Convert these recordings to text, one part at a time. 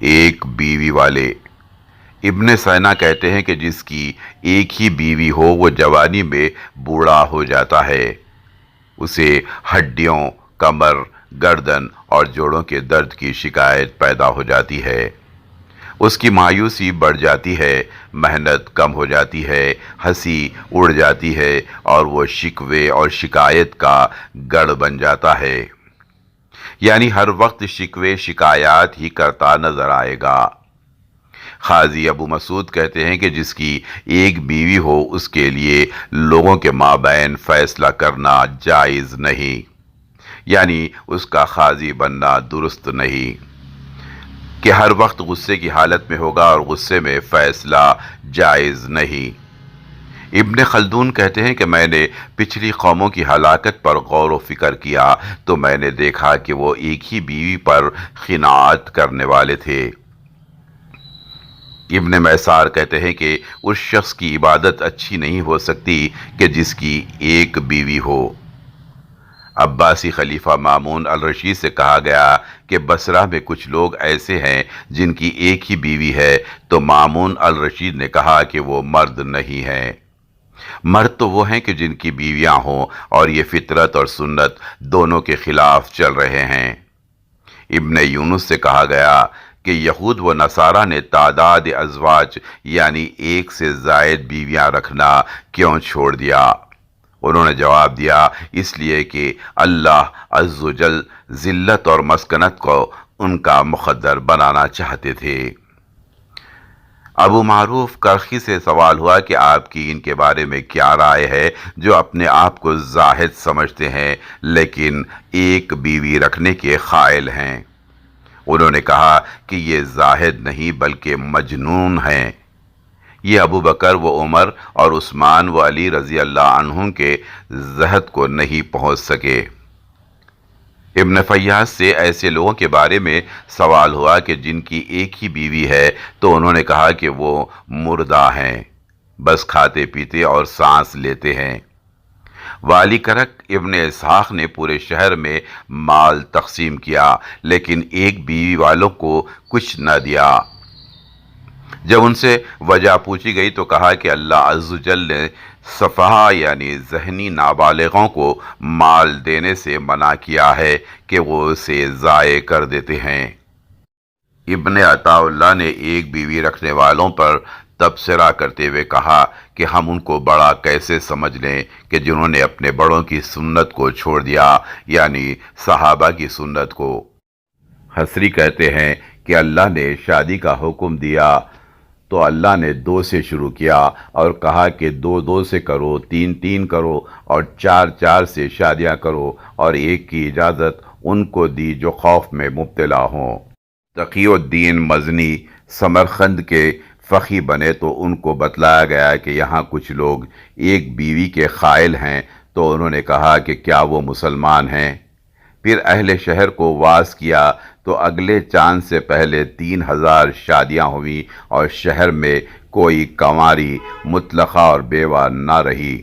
ایک بیوی والے۔ ابن سینا کہتے ہیں کہ جس کی ایک ہی بیوی ہو وہ جوانی میں بوڑھا ہو جاتا ہے، اسے ہڈیوں، کمر، گردن اور جوڑوں کے درد کی شکایت پیدا ہو جاتی ہے، اس کی مایوسی بڑھ جاتی ہے، محنت کم ہو جاتی ہے، ہنسی اڑ جاتی ہے اور وہ شکوے اور شکایت کا گڑھ بن جاتا ہے، یعنی ہر وقت شکوے شکایات ہی کرتا نظر آئے گا۔ قاضی ابو مسعود کہتے ہیں کہ جس کی ایک بیوی ہو اس کے لیے لوگوں کے مابین فیصلہ کرنا جائز نہیں، یعنی اس کا قاضی بننا درست نہیں کہ ہر وقت غصے کی حالت میں ہوگا اور غصے میں فیصلہ جائز نہیں۔ ابن خلدون کہتے ہیں کہ میں نے پچھلی قوموں کی ہلاکت پر غور و فکر کیا تو میں نے دیکھا کہ وہ ایک ہی بیوی پر قناعت کرنے والے تھے۔ ابن میسار کہتے ہیں کہ اس شخص کی عبادت اچھی نہیں ہو سکتی کہ جس کی ایک بیوی ہو۔ عباسی خلیفہ مامون الرشید سے کہا گیا کہ بصرہ میں کچھ لوگ ایسے ہیں جن کی ایک ہی بیوی ہے، تو مامون الرشید نے کہا کہ وہ مرد نہیں ہیں۔ مرد تو وہ ہیں کہ جن کی بیویاں ہوں اور یہ فطرت اور سنت دونوں کے خلاف چل رہے ہیں۔ ابن یونس سے کہا گیا کہ یہود و نصارہ نے تعداد ازواج یعنی ایک سے زائد بیویاں رکھنا کیوں چھوڑ دیا؟ انہوں نے جواب دیا، اس لیے کہ اللہ عز و جل ذلت اور مسکنت کو ان کا مقدر بنانا چاہتے تھے۔ ابو معروف کرخی سے سوال ہوا کہ آپ کی ان کے بارے میں کیا رائے ہے جو اپنے آپ کو زاہد سمجھتے ہیں لیکن ایک بیوی رکھنے کے قائل ہیں؟ انہوں نے کہا کہ یہ زاہد نہیں بلکہ مجنون ہیں۔ یہ ابو بکر و عمر اور عثمان و علی رضی اللہ عنہم کے زہد کو نہیں پہنچ سکے۔ ابن فیاض سے ایسے لوگوں کے بارے میں سوال ہوا کہ جن کی ایک ہی بیوی ہے تو انہوں نے کہا کہ وہ مردہ ہیں، بس کھاتے پیتے اور سانس لیتے ہیں۔ والی کرک ابن اسحاق نے پورے شہر میں مال تقسیم کیا لیکن ایک بیوی والوں کو کچھ نہ دیا۔ جب ان سے وجہ پوچھی گئی تو کہا کہ اللہ عز و جل نے سفہاء یعنی ذہنی نابالغوں کو مال دینے سے منع کیا ہے کہ وہ اسے ضائع کر دیتے ہیں۔ ابن عطا اللہ نے ایک بیوی رکھنے والوں پر تبصرہ کرتے ہوئے کہا کہ ہم ان کو بڑا کیسے سمجھ لیں کہ جنہوں نے اپنے بڑوں کی سنت کو چھوڑ دیا، یعنی صحابہ کی سنت کو۔ حصری کہتے ہیں کہ اللہ نے شادی کا حکم دیا تو اللہ نے 2 سے شروع کیا اور کہا کہ 2 سے کرو، 3 کرو اور 4 سے شادیاں کرو، اور ایک کی اجازت ان کو دی جو خوف میں مبتلا ہوں۔ تقی الدین مزنی سمرقند کے فقیہ بنے تو ان کو بتلایا گیا کہ یہاں کچھ لوگ ایک بیوی کے قائل ہیں، تو انہوں نے کہا کہ کیا وہ مسلمان ہیں؟ پھر اہل شہر کو واعظ کیا تو اگلے چاند سے پہلے 3000 شادیاں ہوئیں اور شہر میں کوئی کنواری مطلقہ اور بیوہ نہ رہی۔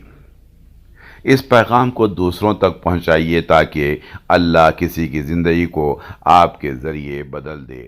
اس پیغام کو دوسروں تک پہنچائیے تاکہ اللہ کسی کی زندگی کو آپ کے ذریعے بدل دے۔